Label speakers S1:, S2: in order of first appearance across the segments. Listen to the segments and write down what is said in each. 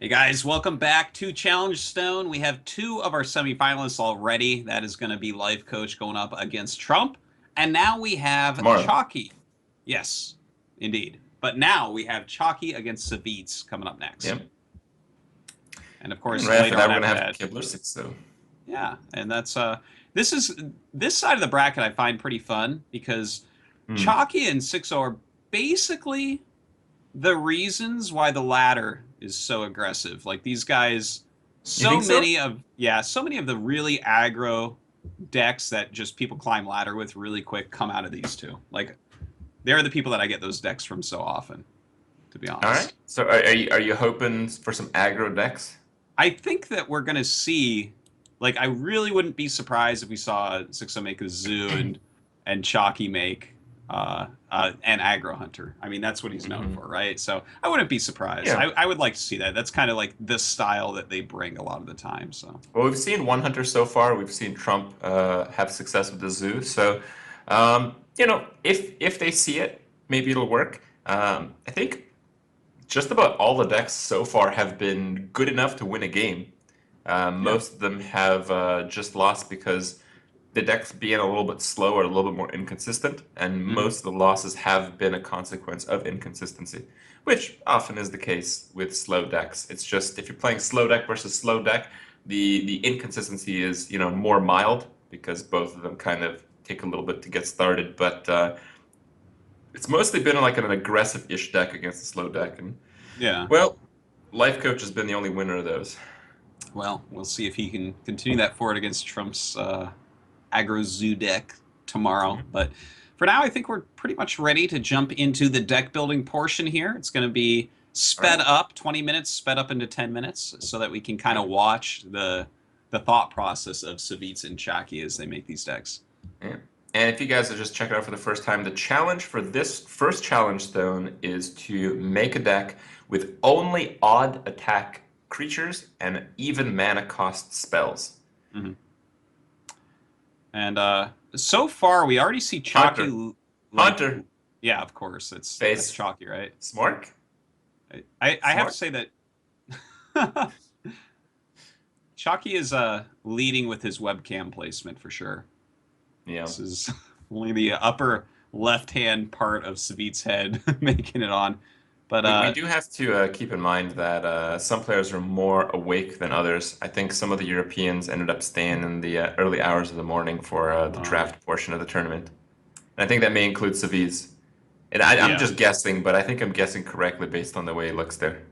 S1: Hey guys, welcome back to Challengestone. We have two of our semifinalists already. That is going to be Life Coach going up against Trump. And now we have
S2: Tomorrow.
S1: Chakki. Yes, indeed. But now we have Chakki against Savjz coming up next.
S2: Yep.
S1: And of
S2: And
S1: course,
S2: right after
S1: later
S2: that,
S1: on
S2: we're gonna
S1: after
S2: have
S1: that,
S2: Kibler 6, though.
S1: yeah. And this is this side of the bracket I find pretty fun because
S2: Hmm.
S1: Chakki and 6 are basically the reasons why the ladder is so aggressive. Like these guys,
S2: You think so?
S1: so many of the really aggro decks that just people climb ladder with really quick come out of these two. Like they're the people that I get those decks from so often, to be
S2: All right.
S1: honest.
S2: So are you hoping for some aggro decks?
S1: I think that we're gonna see, like, I really wouldn't be surprised if we saw Sixo make a zoo and Chalky make an aggro hunter. I mean, that's what he's known
S2: Hmm.
S1: for, right? So I wouldn't be surprised.
S2: Yeah.
S1: I would like to see that. That's kind of like the style that they bring a lot of the time. So
S2: Well, we've seen one hunter so far. We've seen Trump have success with the zoo. So, if they see it, maybe it'll work. I think just about all the decks so far have been good enough to win a game.
S1: yeah.
S2: Most of them have just lost because the decks being a little bit slower, a little bit more inconsistent, and
S1: Hmm.
S2: most of the losses have been a consequence of inconsistency, which often is the case with slow decks. It's just if you're playing slow deck versus slow deck, the inconsistency is more mild because both of them kind of take a little bit to get started, but it's mostly been like an aggressive-ish deck against a slow deck, and
S1: Yeah.
S2: well, Life Coach has been the only winner of those.
S1: Well, we'll see if he can continue that forward against Trump's aggro zoo deck tomorrow.
S2: Mhm.
S1: But for now, I think we're pretty much ready to jump into the deck building portion here. It's going to be
S2: All
S1: sped
S2: right.
S1: up, 20 minutes, sped up into 10 minutes, so that we can kind
S2: Yeah.
S1: of watch the thought process of Savjz and Chakki as they make these decks.
S2: Yeah. And if you guys are just checking out for the first time, the challenge for this first challenge stone is to make a deck with only odd attack creatures and even mana cost spells.
S1: Hmm. And so far, we already see
S2: Hunter.
S1: Chakki like,
S2: Hunter.
S1: yeah, of course, that's
S2: Face.
S1: Chakki, right?
S2: Smart.
S1: I have to
S2: Smart.
S1: say that Chakki is leading with his webcam placement for sure.
S2: Yeah.
S1: This is only the upper left-hand part of Savit's head making it on. But
S2: We do have to keep in mind that some players are more awake than others. I think some of the Europeans ended up staying in the early hours of the morning for the
S1: uh,
S2: draft portion of the tournament. And I think that may include Savizz. And I'm
S1: yeah,
S2: just guessing, but I think I'm guessing correctly based on the way he looks there.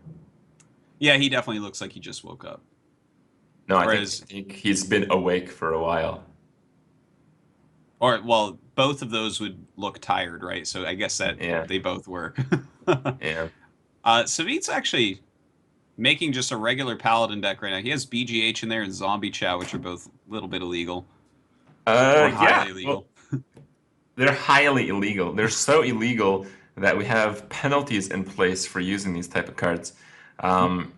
S1: yeah, he definitely looks like he just woke up.
S2: No, I
S1: Or
S2: think
S1: is,
S2: I think he's been awake for a while.
S1: or well, both of those would look tired, right? So I guess that
S2: Yeah,
S1: they both work.
S2: yeah.
S1: Savit's actually making just a regular paladin deck right now. He has BGH in there and Zombie Chat, which are both a little bit illegal or
S2: Yeah.
S1: highly
S2: Well,
S1: illegal.
S2: they're highly illegal. They're so illegal that we have penalties in place for using these type of cards. Um,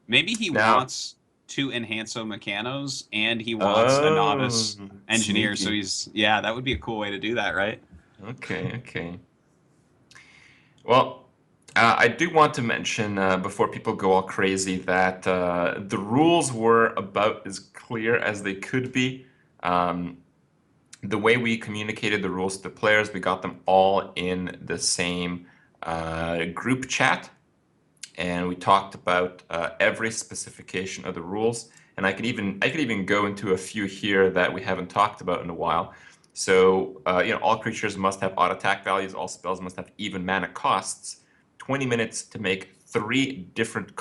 S1: Maybe he
S2: now,
S1: wants two Enhanso Mechanos and he wants a
S2: oh,
S1: novice engineer. So
S2: sneaky.
S1: he's, yeah, that would be a cool way to do that, right?
S2: Okay, okay. Well, I do want to mention before people go all crazy that the rules were about as clear as they could be. Um, the way we communicated the rules to the players, we got them all in the same group chat, and we talked about every specification of the rules. And I could even go into a few here that we haven't talked about in a while. So all creatures must have auto attack values. All spells must have even mana costs. 20 minutes to make three different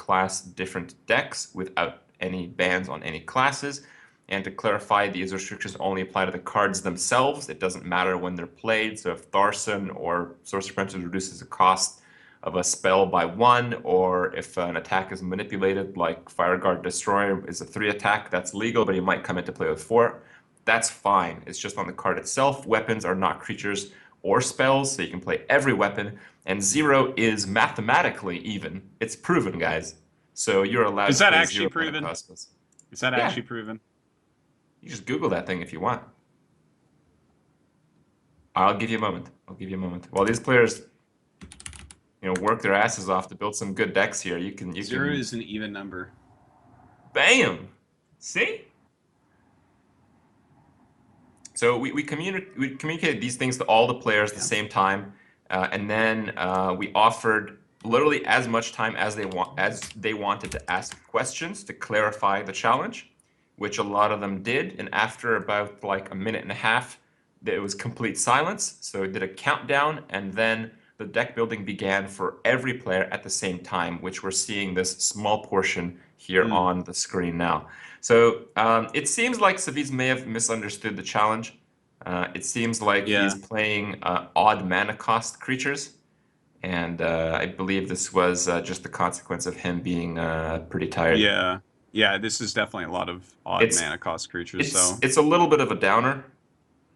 S2: decks without any bans on any classes. And to clarify, these restrictions only apply to the cards themselves. It doesn't matter when they're played. So if Tharson or Sorcerer Apprentice reduces the cost of a spell by one, or if an attack is manipulated, like Fireguard Destroyer is a 3 attack, that's legal, but he might come into play with 4. That's fine. It's just on the card itself. Weapons are not creatures or spells, so you can play every weapon. And 0 is mathematically even. It's proven, guys. So you're allowed
S1: Is
S2: to
S1: that
S2: play
S1: actually
S2: 0 mana
S1: proven?
S2: cost spells.
S1: Is that
S2: Yeah,
S1: actually proven?
S2: you just Google that thing if you want. I'll give you a moment. I'll give you a moment. While these players work their asses off to build some good decks here. You
S1: 0
S2: can
S1: is an even number.
S2: bam. See? So we communicated these things to all the players at the
S1: Yeah.
S2: same time, and then we offered literally as much time as they wanted to ask questions to clarify the challenge, which a lot of them did. And after about like a minute and a half, there was complete silence. So it did a countdown, and then the deck building began for every player at the same time, which we're seeing this small portion here
S1: Mm.
S2: on the screen now. So it seems like Savjz may have misunderstood the challenge. It seems like he's
S1: Yeah.
S2: playing odd mana cost creatures, and I believe this was just the consequence of him being pretty tired.
S1: Yeah. Yeah, this is definitely a lot of odd
S2: It's
S1: mana cost creatures,
S2: it's
S1: so
S2: it's a little bit of a downer,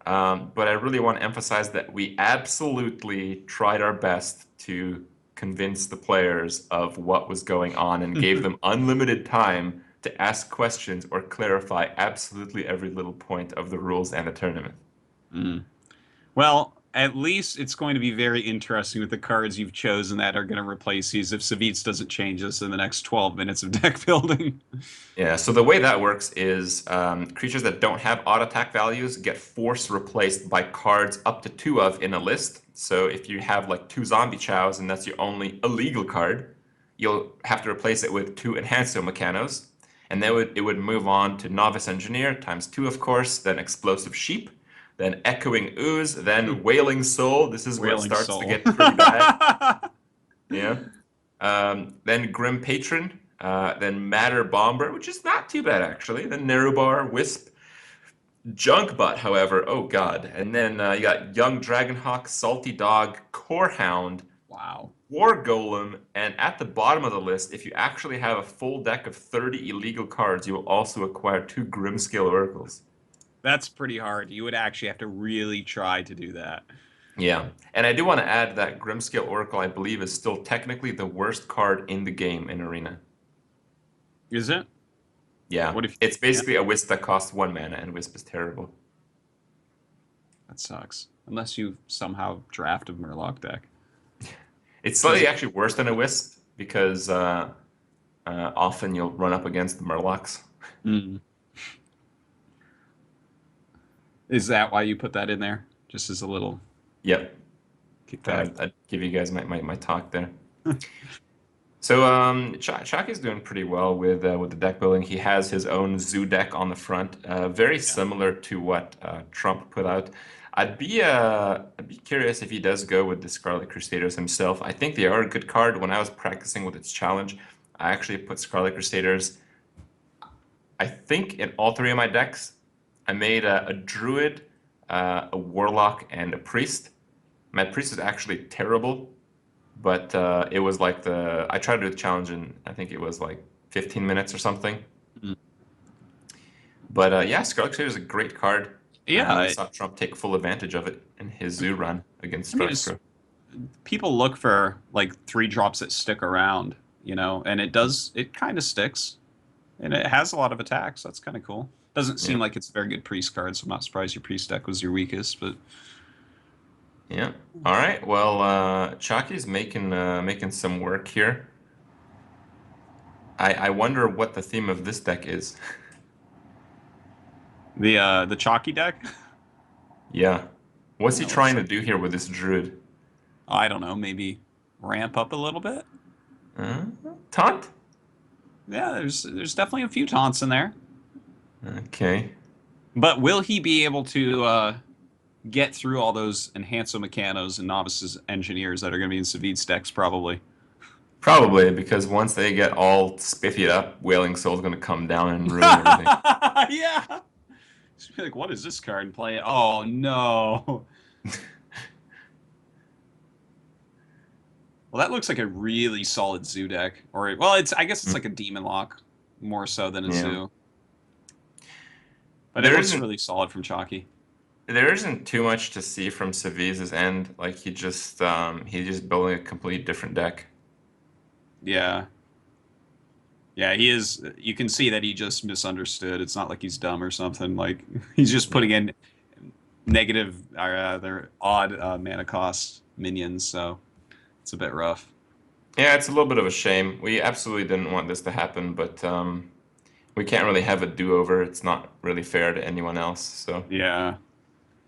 S2: but I really want to emphasize that we absolutely tried our best to convince the players of what was going on and gave them unlimited time to ask questions or clarify absolutely every little point of the rules and the tournament.
S1: Mm. Well, at least it's going to be very interesting with the cards you've chosen that are going to replace these if Savjz doesn't change this in the next 12 minutes of deck building.
S2: Yeah, so the way that works is creatures that don't have auto attack values get force replaced by cards up to 2 of in a list. So if you have like 2 zombie chows and that's your only illegal card, you'll have to replace it with 2 enhancer mechanos. And then it would move on to Novice Engineer times 2, of course, then Explosive Sheep, then Echoing Ooze, then Wailing Soul. This is where it
S1: Wailing
S2: starts to
S1: Soul.
S2: get pretty bad. Yeah. Then Grim Patron, then Matter Bomber, which is not too bad actually. Then Nerubar, Wisp, Junkbutt, however, oh god. And then you got Young Dragonhawk, Salty Dog, Corehound,
S1: Wow.
S2: War Golem, and at the bottom of the list, if you actually have a full deck of 30 illegal cards, you will also acquire 2 Grimscale Oracles.
S1: That's pretty hard. You would actually have to really try to do that.
S2: Yeah, and I do want to add that Grimscale Oracle, I believe, is still technically the worst card in the game in Arena.
S1: Is it?
S2: Yeah,
S1: What if
S2: it's
S1: yeah,
S2: basically a Wisp that costs 1 mana, and Wisp is terrible.
S1: that sucks. Unless you somehow draft a Murloc deck.
S2: It's
S1: Does
S2: slightly
S1: it?
S2: actually worse than a Wisp, because often you'll run up against the Murlocs.
S1: Mm. Is that why you put that in there? Just as a little
S2: Yep,
S1: kickback?
S2: I'd give you guys my talk there. So Chakki's doing pretty well with the deck building. He has his own zoo deck on the front, very
S1: Yeah.
S2: similar to what Trump put out. I'd be curious if he does go with the Scarlet Crusaders himself. I think they are a good card. When I was practicing with its challenge, I actually put Scarlet Crusaders, I think, in all 3 of my decks. I made a Druid, a Warlock, and a Priest. My Priest is actually terrible, but it was like I tried to do the challenge in, I think it was like 15 minutes or something.
S1: Mm.
S2: But yeah, Scarlet Crusader is a great card.
S1: Yeah,
S2: We saw Trump take full advantage of it in his zoo run against
S1: I mean,
S2: Strikescrow.
S1: people look for like 3 drops that stick around, and it kind of sticks, and it has a lot of attacks. That's kind of cool. Doesn't
S2: Yeah.
S1: seem like it's a very good priest card, so I'm not surprised your priest deck was your weakest. But
S2: Yeah. All right. Well, Chakki's making some work here. I wonder what the theme of this deck is.
S1: the Chakki deck,
S2: Yeah. What's he
S1: yeah,
S2: trying to do here with this druid?
S1: I don't know, maybe ramp up a little bit.
S2: Uh, Taunt?
S1: Yeah, there's definitely a few taunts in there.
S2: Okay.
S1: But will he be able to get through all those Enhancer Mechanos and Novices Engineers that are going to be in Savjz decks? Probably.
S2: Probably, because once they get all spiffied up, Wailing Soul's gonna come down and ruin everything.
S1: Yeah. Just be like, what is this card? And play it. Oh no. Well, that looks like a really solid zoo deck. Or well, I guess it's like a demon lock more so than a
S2: Yeah.
S1: zoo. But it
S2: There
S1: looks
S2: isn't
S1: really solid from Chakki.
S2: there isn't too much to see from Saviz's end. Like he's just building a completely different deck.
S1: Yeah. Yeah, he is. You can see that he just misunderstood. It's not like he's dumb or something. Like he's just putting in negative or they're odd mana cost minions, so it's a bit rough.
S2: Yeah, it's a little bit of a shame. We absolutely didn't want this to happen, but we can't really have a do-over. It's not really fair to anyone else. So
S1: Yeah.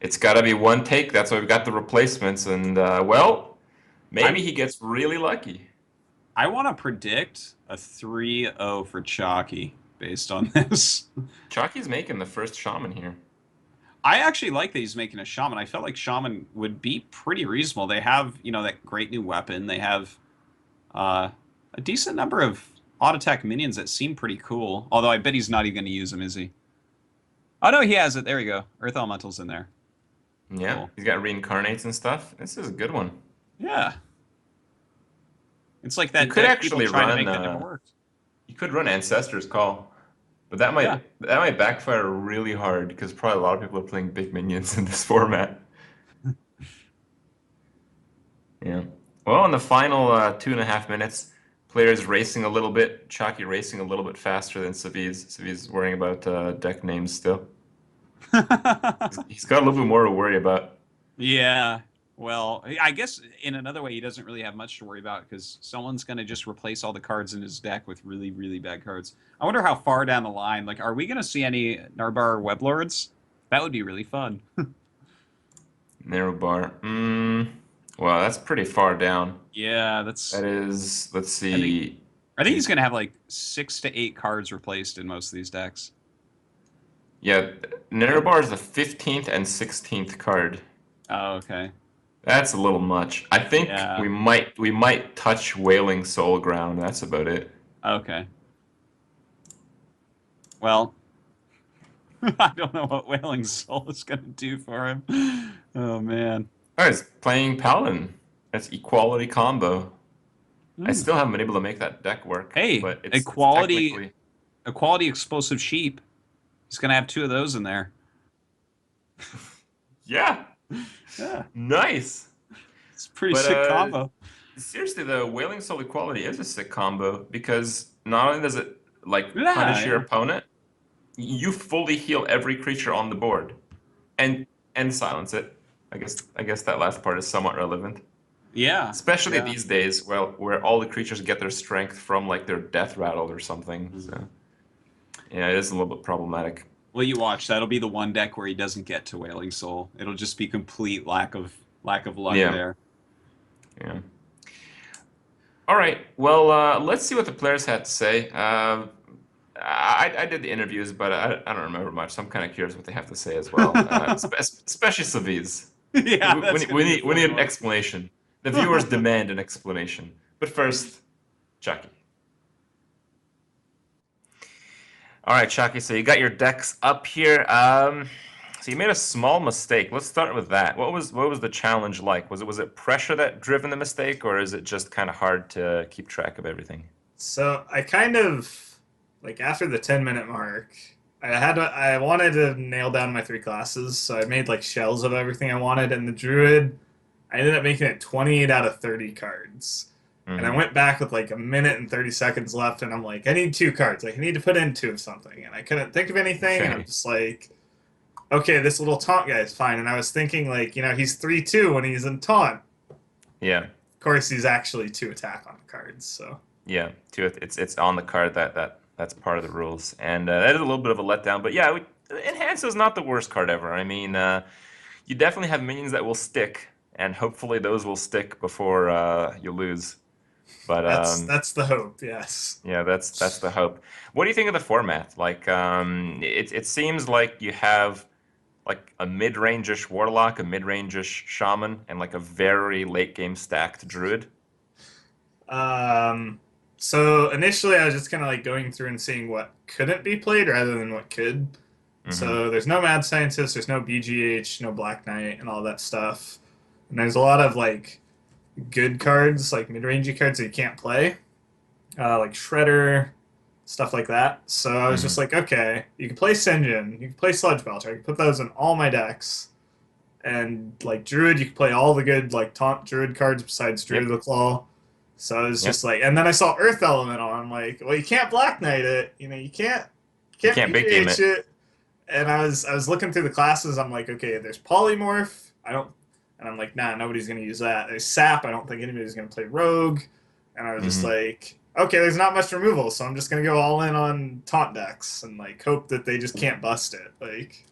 S2: it's got to be one take. That's why we've got the replacements. And well, maybe
S1: I'm
S2: he gets really lucky.
S1: I want to predict a 3-0 for Chalky based on this.
S2: Chaki's making the first shaman here.
S1: I actually like that he's making a shaman. I felt like shaman would be pretty reasonable. They have, that great new weapon. They have uh, a decent number of auto attack minions that seem pretty cool. Although I bet he's not even going to use them, is he? Oh no, he has it. There we go. Earth Elemental's in there.
S2: Yeah,
S1: Cool.
S2: he's got reincarnates and stuff. This is a good one.
S1: Yeah. It's like
S2: You
S1: that
S2: could
S1: deck people
S2: actually
S1: trying to
S2: run
S1: make that never worked.
S2: you could run Ancestor's Call, but that
S1: Yeah.
S2: might backfire really hard because probably a lot of people are playing big minions in this format. Yeah. Well, in the final 2.5 minutes, players racing a little bit, Chakki racing a little bit faster than Savjz. Savjz worrying about deck names still. He's got a little bit more to worry about.
S1: Yeah. Well, I guess in another way, he doesn't really have much to worry about because someone's going to just replace all the cards in his deck with really, really bad cards. I wonder how far down the line, like, are we going to see any Narbar Weblords? That would be really fun.
S2: Narrow bar. Well, that's pretty far down.
S1: Yeah,
S2: That is, let's
S1: I think
S2: see.
S1: I think he's going to have like 6 to 8 cards replaced in most of these decks.
S2: Yeah, Narrow bar is the 15th and 16th card.
S1: Oh, okay.
S2: That's a little much. I think
S1: Yeah.
S2: we might touch Wailing Soul Ground. That's about it.
S1: Okay. Well, I don't know what Wailing Soul is going to do for him. Oh man.
S2: Oh, he's playing Paladin. That's equality combo. I
S1: Hmm.
S2: still haven't been able to make that deck work,
S1: Hey,
S2: but
S1: a
S2: it's
S1: quality
S2: technically
S1: a quality explosive sheep. He's gonna have 2 of those in there.
S2: yeah,
S1: Yeah,
S2: nice.
S1: it's a pretty
S2: But
S1: sick combo.
S2: seriously, the Wailing Soul Equality is a sick combo because not only does it like
S1: Yeah,
S2: punish your
S1: yeah,
S2: opponent, you fully heal every creature on the board, and silence it. I guess that last part is somewhat relevant.
S1: yeah,
S2: Especially
S1: yeah.
S2: these days, well, where all the creatures get their strength from like their death rattle or something.
S1: Mhm.
S2: So yeah, it is a little bit problematic.
S1: Well, you watch. That'll be the one deck where he doesn't get to Wailing Soul. It'll just be complete lack of luck
S2: Yeah,
S1: there.
S2: yeah. All right. Well, let's see what the players had to say. I did the interviews, but I don't remember much. So I'm kind of curious what they have to say as well. Especially Savjz.
S1: Yeah, that's gonna be a
S2: We
S1: fun
S2: need an
S1: one.
S2: explanation. The viewers demand an explanation. But first, Chucky. All right, Chakki, so you got your decks up here. So you made a small mistake. Let's start with that. What was the challenge like? Was it pressure that driven the mistake, or is it just kind of hard to keep track of everything?
S3: So I kind of like after the 10-minute mark, I wanted to nail down my 3 classes, so I made like shells of everything I wanted, and the druid I ended up making it 28 out of 30 cards. And I
S2: Hmm.
S3: went back with like a minute and 30 seconds left, and I'm like, I need 2 cards. Like, I need to put in 2 of something. And I couldn't think of anything, and I'm
S2: Okay.
S3: just like, okay, this little taunt guy is fine. And I was thinking, like, he's 3-2 when he's in taunt.
S2: Yeah.
S3: Of course, he's actually 2 attack on the cards, so.
S2: Yeah. It's on the card that's part of the rules, and that is a little bit of a letdown. But yeah, Enhance is not the worst card ever. I mean, you definitely have minions that will stick, and hopefully those will stick before you lose. But
S3: That's the hope, yes.
S2: yeah, that's the hope. What do you think of the format? Like, it seems like you have like a mid-range-ish warlock, a mid-range-ish shaman, and like a very late game stacked druid.
S3: Um, so initially, I was just kind of like going through and seeing what couldn't be played rather than what could.
S2: Hmm.
S3: So there's no Mad Scientist, there's no BGH, no Black Knight, and all that stuff. And there's a lot of like good cards, like mid-rangey cards that you can't play, like Shredder, stuff like that. So I was just
S2: Hmm.
S3: like, okay, you can play Sinjin, you can play Sludge Belcher, I can put those in all my decks. And like Druid, you can play all the good like taunt Druid cards besides Druid of
S2: Yep.
S3: the Claw. So I was
S2: Yep.
S3: just like, and then I saw Earth Elemental. I'm like, well, you can't Black Knight it. You
S2: You
S3: can't
S2: can't big game
S3: BGH
S2: it.
S3: it. And I was looking through the classes. I'm like, okay, there's Polymorph. I don't, and I'm like, nah, nobody's gonna use that. There's Sap. I don't think anybody's gonna play Rogue. and I was just like, okay, there's not much removal, so I'm just gonna go all in on taunt decks and like hope that they just can't bust it. Like,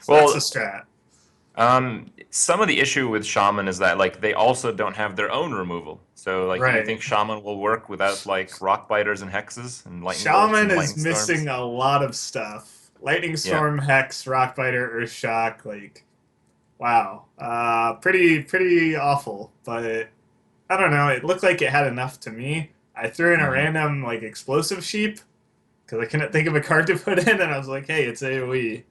S3: so
S2: Well,
S3: that's a strat.
S2: some of the issue with Shaman is that like they also don't have their own removal. So like, do you think
S3: Right.
S2: Shaman will work without like Rock Biters and Hexes and Lightning Bolts
S3: Shaman
S2: and
S3: is
S2: Lightning Storms?
S3: missing a lot of stuff. Lightning
S2: Yeah.
S3: Storm, Hex, Rockbiter, Earthshock, like, wow. Pretty awful. But I don't know. It looked like it had enough to me. I threw in a random like explosive sheep because I couldn't think of a card to put in, and I was like, hey, it's AoE.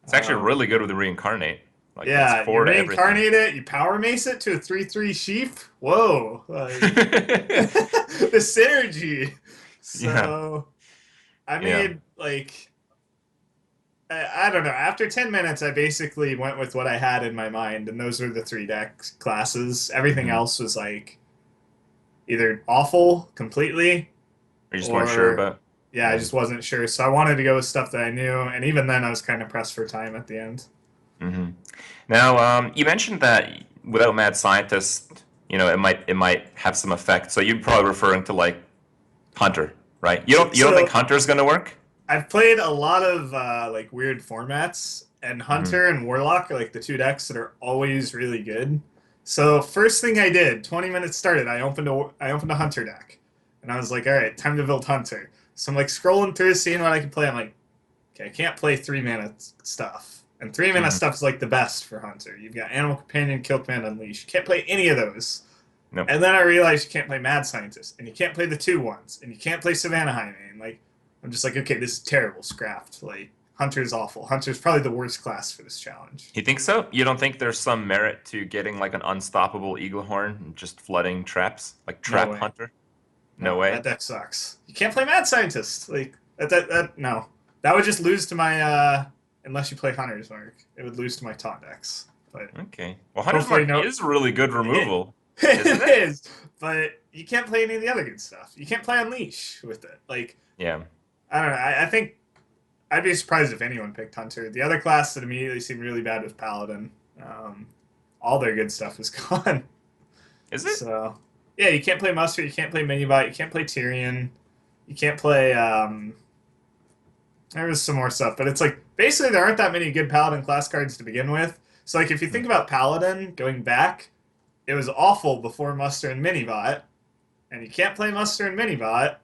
S2: It's actually really good with the Reincarnate. Like that's
S3: Yeah, you
S2: 4 to everything.
S3: reincarnate it, you power mace it to a 3/3 sheep. Whoa, like the synergy.
S2: Yeah.
S3: So I
S2: Yeah.
S3: made like I don't know. After 10 minutes, I basically went with what I had in my mind, and those were the 3 deck classes. Everything else was like either awful completely
S2: You just weren't sure
S3: or
S2: about.
S3: yeah, I just wasn't sure. So I wanted to go with stuff that I knew, and even then, I was kind of pressed for time at the end.
S2: Mm-hmm. Now, you mentioned that without Mad Scientist, it might have some effect. So you're probably referring to like Hunter, right? You don't think
S3: So
S2: Hunter's gonna work?
S3: I've played a lot of like weird formats, and
S2: Mm-hmm.
S3: Hunter and Warlock are like the 2 decks that are always really good. So first thing I did, 20 minutes started, I opened a Hunter deck, and I was like, all right, time to build Hunter. So I'm like scrolling through, seeing what I can play. I'm like, okay, I can't play 3 mana stuff, and 3 mana
S2: Mm-hmm.
S3: stuff is like the best for Hunter. You've got Animal Companion, Kill Command, Unleash. You can't play any of those.
S2: No.
S3: And then I realized you can't play Mad Scientist, and you can't play the 2/1s, and you can't play Savannah Highmane. Like, I'm just like, okay, this is terrible, scrapped. Like, Hunter's awful. Hunter's probably the worst class for this challenge.
S2: You think so? You don't think there's some merit to getting like an unstoppable Eaglehorn and just flooding traps, like
S3: No
S2: Trap
S3: way.
S2: Hunter? No
S3: No,
S2: way.
S3: that deck sucks. You can't play Mad Scientist. Like, no. That would just lose to my, unless you play Hunter's Mark, it would lose to my taunt decks. But
S2: Okay. Well, Hunter's
S3: hopefully,
S2: Mark
S3: no.
S2: is really good removal, isn't
S3: It
S2: it?
S3: is, but you can't play any of the other good stuff. You can't play Unleash with it. Like,
S2: Yeah.
S3: I don't know. I think I'd be surprised if anyone picked Hunter. The other class that immediately seemed really bad was Paladin. All their good stuff is gone.
S2: Is it?
S3: So, yeah, you can't play Mustard. You can't play Minibot. You can't play Tyrion. You can't play. There was some more stuff, but it's like basically there aren't that many good Paladin class cards to begin with. So, like, if you think about Paladin going back, it was awful before Muster and Minibot, and you can't play Muster and Minibot.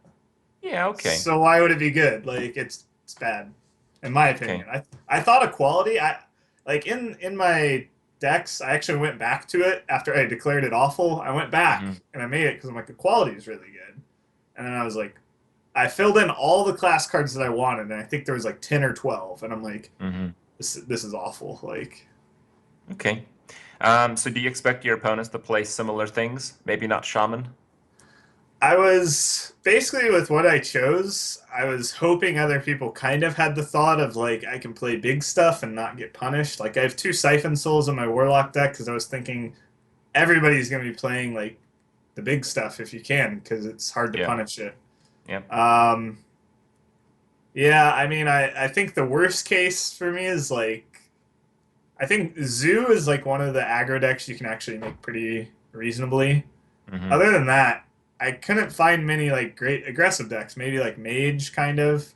S2: Yeah, okay.
S3: So why would it be good? Like it's bad, in my opinion. I thought equality. I like in my decks. I actually went back to it after I declared it awful. I went back and I made it because I'm like equality is really good. And then I was like, I filled in all the class cards that I wanted, and I think there was like 10 or 12, and I'm like, this is awful. Like,
S2: Okay. So do you expect your opponents to play similar things? Maybe not Shaman?
S3: I was basically with what I chose, I was hoping other people kind of had the thought of like I can play big stuff and not get punished. Like I have 2 Siphon Souls in my Warlock deck because I was thinking everybody's going to be playing like the big stuff if you can because it's hard to punish it.
S2: Yeah.
S3: Yeah, I mean, I think the worst case for me is like I think Zoo is like one of the aggro decks you can actually make pretty reasonably. Other than that, I couldn't find many like great aggressive decks. Maybe like Mage kind of,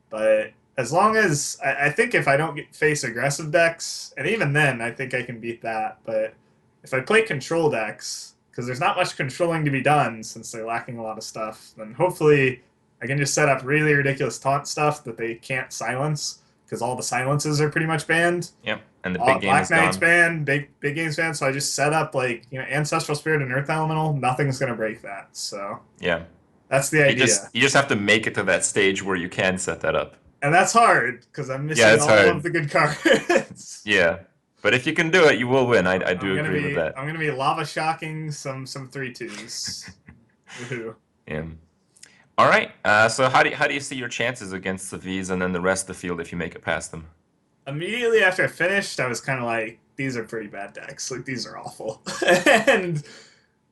S3: but as long as I think if I don't face aggressive decks, and even then I think I can beat that. But if I play control decks, because there's not much controlling to be done since they're lacking a lot of stuff, then hopefully I can just set up really ridiculous taunt stuff that they can't silence because all the silences are pretty much banned.
S2: Yep. And the big game
S3: Black
S2: is
S3: Knight's
S2: gone.
S3: banned, big game's banned, so I just set up like Ancestral Spirit and Earth Elemental. Nothing's gonna break that. So
S2: Yeah.
S3: that's the
S2: You
S3: idea,
S2: just have to make it to that stage where you can set that up.
S3: and that's hard because I'm missing
S2: Yeah, it's
S3: all
S2: hard.
S3: of the good cards.
S2: Yeah. But if you can do it, you will win. I do agree with that.
S3: I'm gonna be lava shocking some 3/2s. Woohoo!
S2: Yeah. All right. So how do you see your chances against Savjz and then the rest of the field if you make it past them?
S3: Immediately after I finished, I was kind of like, these are pretty bad decks. Like these are awful, and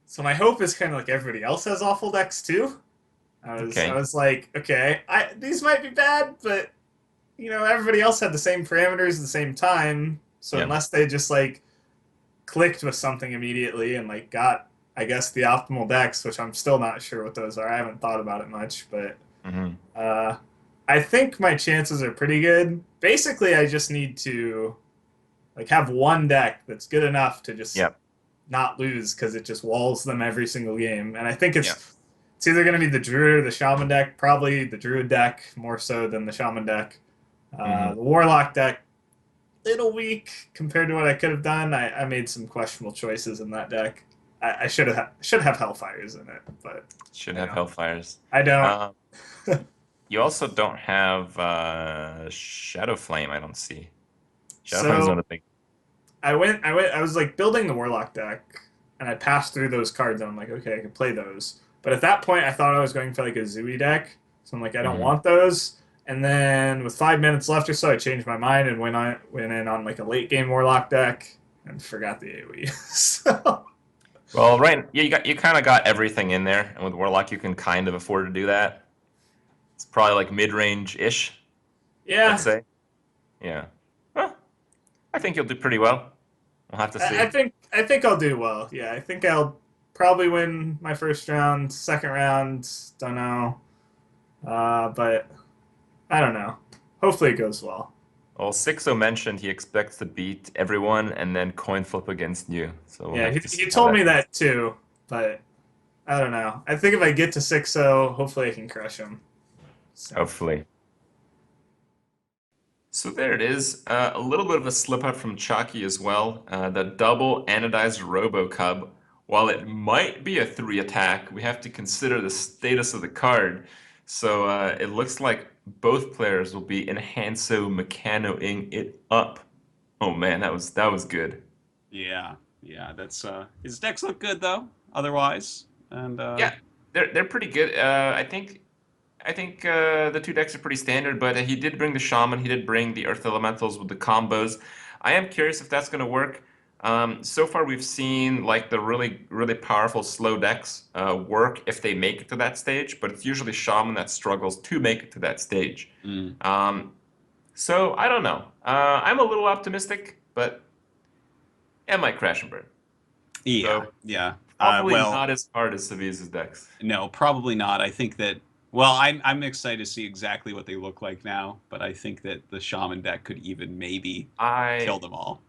S3: so my hope is kind of like everybody else has awful decks too. I was like, okay, these might be bad, but everybody else had the same parameters at the same time. So unless they just like clicked with something immediately and like got, I guess, the optimal decks, which I'm still not sure what those are. I haven't thought about it much, but
S2: Hmm.
S3: I think my chances are pretty good. Basically, I just need to like have one deck that's good enough to just
S2: Yep.
S3: not lose because it just walls them every single game. And I think
S2: Yep.
S3: it's either going to be the Druid or the Shaman deck. Probably the Druid deck more so than the Shaman deck.
S2: Hmm.
S3: The Warlock deck, little weak compared to what I could have done. I made some questionable choices in that deck. I should have Hellfires in it, but
S2: Should
S3: you
S2: have
S3: know
S2: Hellfires.
S3: I don't.
S2: Um, you also don't have Shadow Flame, I don't see. Shadow Flame's
S3: So
S2: not a big.
S3: I was like building the Warlock deck, and I passed through those cards, and I'm like, okay, I can play those. But at that point, I thought I was going for like a Zooey deck, so I'm like, I don't
S2: Mhm.
S3: want those. And then with 5 minutes left or so, I changed my mind and went in on like a late game Warlock deck and forgot the AoE. So
S2: Well, right, yeah, you kind of got everything in there, and with Warlock you can kind of afford to do that. It's probably like mid-range-ish, let's
S3: yeah,
S2: say. Yeah. Well, I think you'll do pretty well. We'll have to see.
S3: I think I'll do well. Yeah, I think I'll probably win my first round, second round, don't know, but I don't know. Hopefully it goes well.
S2: Well, Sixo mentioned he expects to beat everyone and then coin flip against you. So we'll
S3: Yeah,
S2: have to
S3: he
S2: see how
S3: told
S2: that
S3: me
S2: goes.
S3: that too, but I don't know. I think if I get to 6-0, hopefully I can crush him. So
S2: Hopefully. So there it is. A little bit of a slip up from Chakki as well. The double anodized Robocub. While it might be a 3 attack, we have to consider the status of the card. So it looks like both players will be Enhanso Mechanoing it up. Oh man, that was good.
S1: Yeah, yeah. That's his decks look good though. Otherwise, and
S2: Yeah, they're pretty good. I think the two decks are pretty standard, but he did bring the Shaman, he did bring the Earth Elementals with the combos. I am curious if that's going to work. So far, we've seen like the really, really powerful slow decks work if they make it to that stage, but it's usually Shaman that struggles to make it to that stage.
S1: mm,
S2: Um, so I don't know. I'm a little optimistic, but it might crash and burn.
S1: yeah,
S2: So
S1: yeah.
S2: probably
S1: Well,
S2: not as hard as Savjz's decks.
S1: no, probably not. I think that. Well, I'm excited to see exactly what they look like now, but I think that the shaman deck could even maybe kill
S2: I
S1: them all.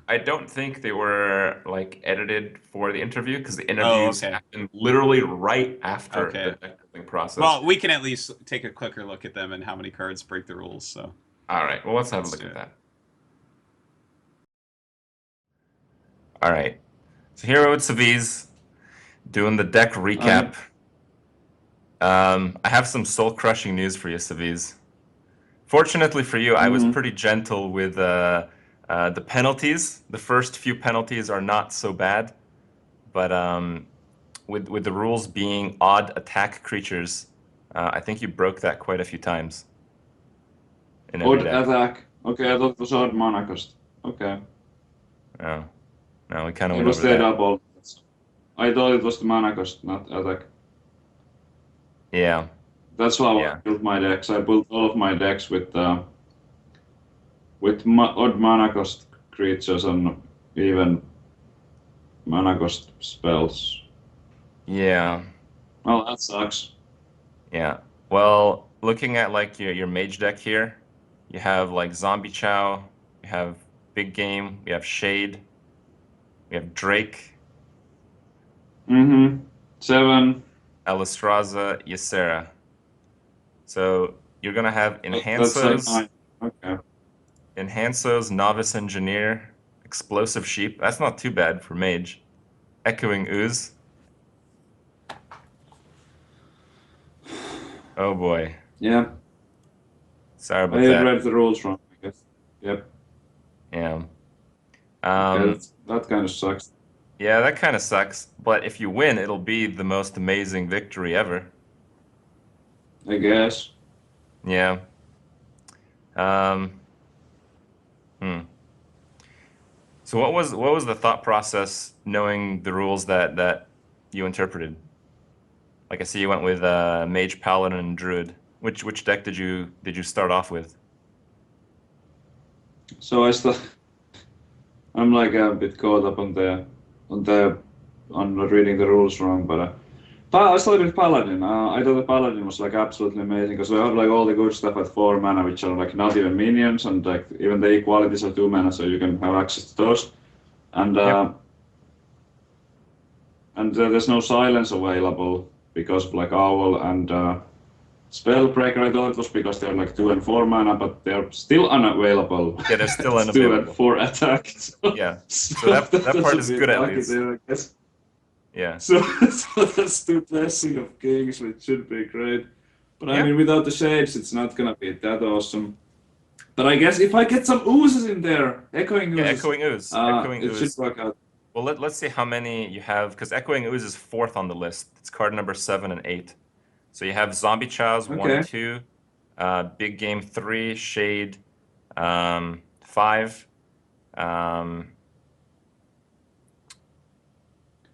S2: I don't think they were like edited for the interview because the
S1: Oh,
S2: interviews
S1: okay,
S2: happened literally right after the
S1: okay.
S2: deck building process.
S1: Well, we can at least take a quicker look at them and how many cards break the rules. So
S2: All right, well, let's have a
S1: let's
S2: look
S1: do
S2: at
S1: it.
S2: that. All right, so here with Savjz doing the deck
S4: I
S2: recap. I have some soul-crushing news for you, Savjz. Fortunately for you, I was
S4: mhm.
S2: pretty gentle with the penalties. The first few penalties are not so bad, but with the rules being odd attack creatures, I think you broke that quite a few times in every
S4: Odd
S2: deck.
S4: attack. Okay, I thought it was odd mana cost. Okay,
S2: No, no, we kind of
S4: it
S2: went
S4: was
S2: over
S4: the
S2: that.
S4: double. I thought it was the mana cost, not attack.
S2: Yeah,
S4: That's how I
S2: yeah,
S4: built my decks. I built all of my decks with odd mana cost creatures and even mana cost spells.
S2: yeah,
S4: Well, that sucks.
S2: yeah. Well, looking at like your mage deck here, you have like Zombie Chow, you have Big Game, we have Shade, we have Drake,
S4: Mm-hmm. 7.
S2: Alistraza, Ysera. So you're gonna have
S4: That's like
S2: Enhances,
S4: 9. Okay.
S2: Enhances, Novice Engineer, Explosive Sheep. That's not too bad for mage. Echoing Ooze. Oh boy.
S4: Yeah,
S2: Sorry
S4: I
S2: about that.
S4: read the rules wrong, I guess. Yep.
S2: Yeah.
S4: Okay,
S2: Um,
S4: that kind of sucks.
S2: yeah, that kind of sucks. But if you win, it'll be the most amazing victory ever.
S4: I guess.
S2: Yeah. Um, hmm. So what was the thought process knowing the rules that you interpreted? Like I see you went with Mage, Paladin, and Druid. Which deck did you start off with?
S4: So I'm like a bit caught up on the on not reading the rules wrong, but I started with Paladin. I thought the Paladin was like absolutely amazing because they have like all the good stuff at 4 mana, which are like not even minions, and like even the equalities are 2 mana, so you can have access to those. And there's no silence available because of like Owl and Spellbreaker. I thought it was because they're like 2 and 4 mana, but they're still unavailable.
S2: Yeah, they're still
S4: 2
S2: unavailable.
S4: and 4 attack. So,
S2: Yeah. So that part is good at least.
S4: There, I guess.
S2: Yeah.
S4: So that's 2 Blessing of Kings, which should be great. But I
S2: Yeah.
S4: mean, without the shades, it's not gonna be that awesome. But I guess if I get some oozes in there, Echoing Oozes,
S2: Yeah, Echoing Ooze. Echoing
S4: it
S2: Ooze.
S4: should work out.
S2: Well, let's see how many you have, because Echoing Ooze is 4th on the list. It's card number 7 and 8. So you have Zombie Chows 1
S4: Okay.
S2: and 2, Big Game 3, Shade 5,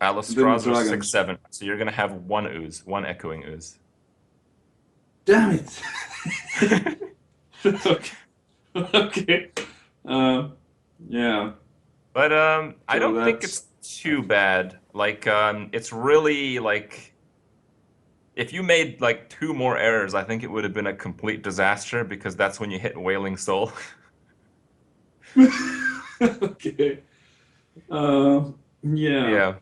S2: Alistraza
S4: dragons.
S2: 6, 7. So you're gonna have 1 Ooze, 1 Echoing Ooze.
S4: Damn it! Okay. Okay. Yeah.
S2: But I
S4: So
S2: don't think
S4: that's-
S2: it's too bad. Like it's really like if you made like 2 more errors, I think it would have been a complete disaster because that's when you hit Wailing Soul.
S4: Okay. Yeah.
S2: Yeah.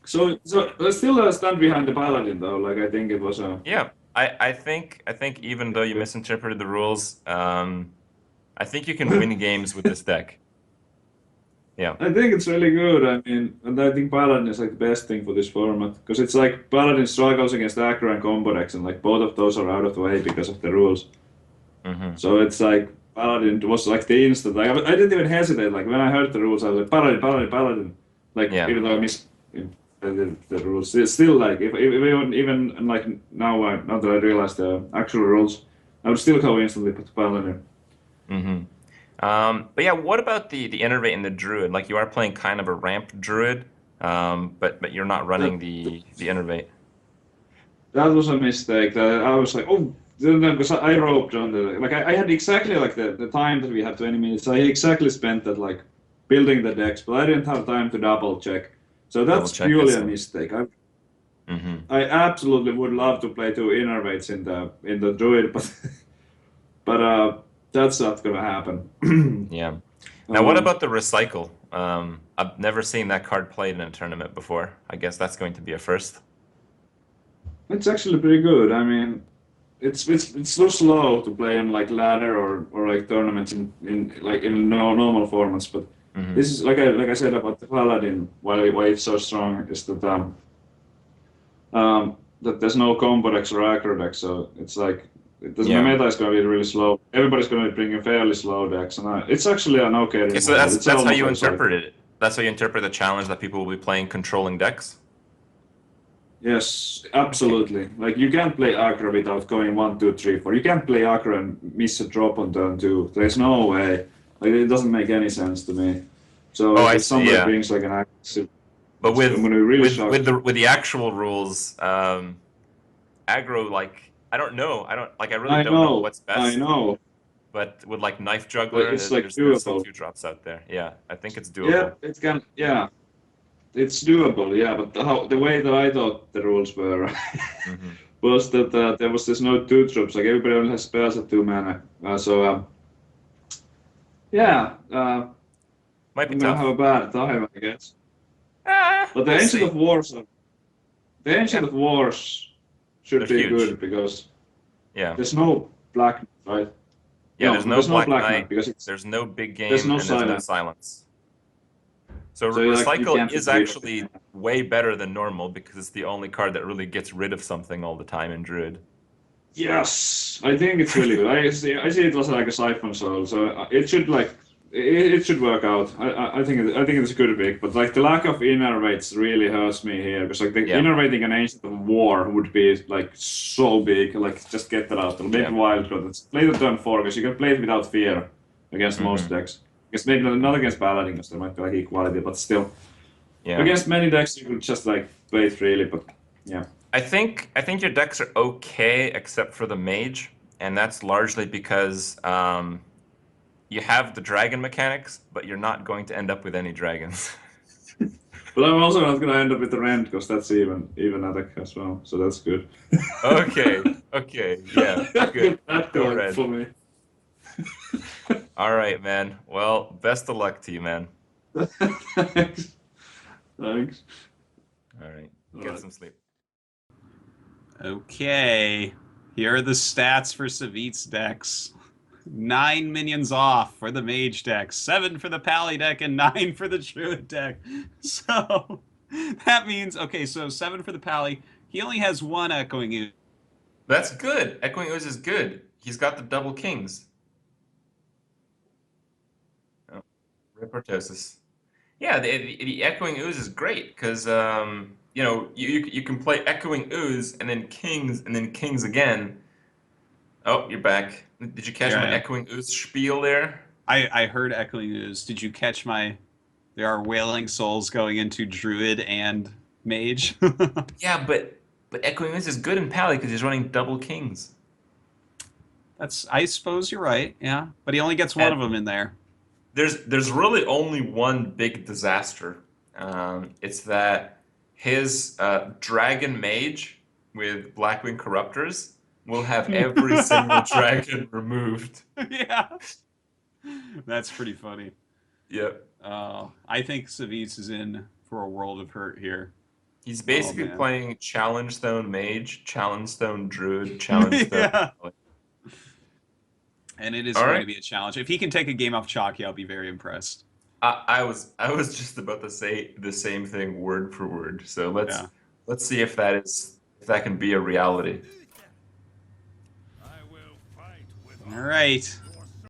S4: So I still stand behind the Paladin though. Like I think it was a.
S2: Yeah. I think even though you misinterpreted the rules, I think you can win games with this deck. Yeah.
S4: I think it's really good. I mean, and I think Paladin is like the best thing for this format because it's like Paladin struggles against aggro and combo decks, and like both of those are out of the way because of the rules.
S2: Mm-hmm.
S4: So it's like Paladin was like the instant. Like I didn't even hesitate. Like when I heard the rules, I was like Paladin, Paladin, Paladin. Like
S2: Yeah.
S4: even though I missed the rules, it's still like if even like now that I realize the actual rules, I would still go instantly put Paladin.
S2: Mm-hmm. But yeah, what about the Innervate and the Druid? Like you are playing kind of a ramp Druid, but you're not running the Innervate.
S4: That was a mistake. That I was like, oh, because I roped on the like I had exactly like the time that we had 20 minutes. I exactly spent that like building the decks, but I didn't have time to double check. So that's
S2: Double check,
S4: purely
S2: I
S4: a
S2: see.
S4: mistake.
S2: Mm-hmm.
S4: I absolutely would love to play 2 Innervates in the Druid, but that's not gonna happen.
S2: Yeah. Now, what
S4: Um,
S2: about the Recycle? I've never seen that card played in a tournament before. I guess that's going to be a first.
S4: It's actually pretty good. I mean, it's so slow to play in like ladder or like tournaments in normal formats. But
S2: Mhm.
S4: this is like I said about the Paladin. Why it's so strong is that that there's no combo decks or aggro decks, so it's like the
S2: Yeah.
S4: meta is going to be really slow. Everybody's going to be bringing fairly slow decks, and it's actually an okay.
S2: Okay, so
S4: removal.
S2: that's
S4: It's
S2: how
S4: almost
S2: you
S4: like a
S2: interpret it. That's how you interpret the challenge that people will be playing controlling decks.
S4: Yes, absolutely. Like you can't play aggro without going 1, 2, 3, 4. You can't play aggro and miss a drop on turn 2. There's no way. Like it doesn't make any sense to me. So
S2: Oh, I
S4: if
S2: see,
S4: somebody
S2: yeah.
S4: brings like an aggressive,
S2: But with
S4: I'm gonna be really shocked.
S2: with the actual rules, aggro, like I don't know. I really don't know what's best.
S4: I know.
S2: But with like Knife Juggler,
S4: But it's, like,
S2: there's some
S4: doable.
S2: 2-drops out there. Yeah, I think it's
S4: Yeah,
S2: doable.
S4: it can. Yeah, it's doable. Yeah, but the way that I thought the rules were
S2: Mhm.
S4: was that there's no 2 drops. Like everybody only has spells at 2 mana. Yeah.
S2: Might be
S4: I'm gonna
S2: tough.
S4: have a bad time, I guess. But the
S2: We'll
S4: Ancient
S2: see.
S4: of Wars, of Wars should
S2: They're
S4: be
S2: huge.
S4: good because
S2: Yeah.
S4: there's no Black Knight, right?
S2: Yeah,
S4: No,
S2: there's no
S4: there's no
S2: Black
S4: Black
S2: Knight,
S4: Knight because it's
S2: there's no big game,
S4: there's no
S2: and there's no
S4: silence.
S2: silence. So,
S4: So, like, you
S2: Recycle
S4: can't
S2: is
S4: agree.
S2: actually way better than normal because it's the only card that really gets rid of something all the time in Druid.
S4: Yes, I think it's really good. I see it was like a siphon soul, so it should like it should work out. I think it's a good pick, but like the lack of innervates really hurts me here because like the
S2: Yeah.
S4: innervating an Ancient of War would be like so big. Like just get that out. Maybe
S2: Yeah.
S4: wild card. Let's play the turn 4 because you can play it without fear against most
S2: Mhm.
S4: decks. Because maybe not against Paladin because there might be like equality, but still
S2: Yeah.
S4: against many decks you could just like play it freely. But yeah.
S2: I think your decks are okay except for the mage, and that's largely because you have the dragon mechanics, but you're not going to end up with any dragons.
S4: But I'm also not gonna end up with the rent because that's even attack as well. So that's good.
S2: Okay, okay, yeah, good.
S4: That
S2: Go
S4: going
S2: red.
S4: for me.
S2: All right, man. Well, best of luck to you, man.
S4: Thanks. Thanks.
S2: All right,
S4: All
S2: get
S4: right.
S2: some sleep.
S1: Okay. Here are the stats for Savjz decks. 9 minions off for the mage deck, 7 for the pally deck, and 9 for the druid deck. So that means, okay, so 7 for the pally. He only has 1 echoing ooze.
S2: That's good. Echoing Ooze is good. He's got the double kings. Oh, Reportosis. Yeah, the Echoing Ooze is great because you know you can play Echoing Ooze and then kings again. Oh, you're back. Did you catch
S1: Here I
S2: my
S1: am.
S2: Echoing Ooze spiel there?
S1: I heard echoing ooze. Did you catch my? There are wailing souls going into druid and mage.
S2: Yeah, but Echoing Ooze is good in Pally because he's running double kings.
S1: That's. I suppose you're right. Yeah, but he only gets one
S2: And
S1: of them in there.
S2: there's really only one big disaster. It's that his dragon mage with Blackwing Corruptors will have every single dragon removed.
S1: Yeah, that's pretty funny.
S2: Yep.
S1: I think Savjz is in for a world of hurt here.
S2: He's
S1: Oh
S2: basically
S1: man.
S2: playing Challengestone Mage, Challengestone Druid, Challengestone.
S1: Yeah. And it is
S2: All
S1: going
S2: right.
S1: to be a challenge. If he can take a game off Chakki, I'll be very impressed.
S2: I was just about to say the same thing word for word. So
S1: Yeah.
S2: let's see if that can be a reality.
S1: All right.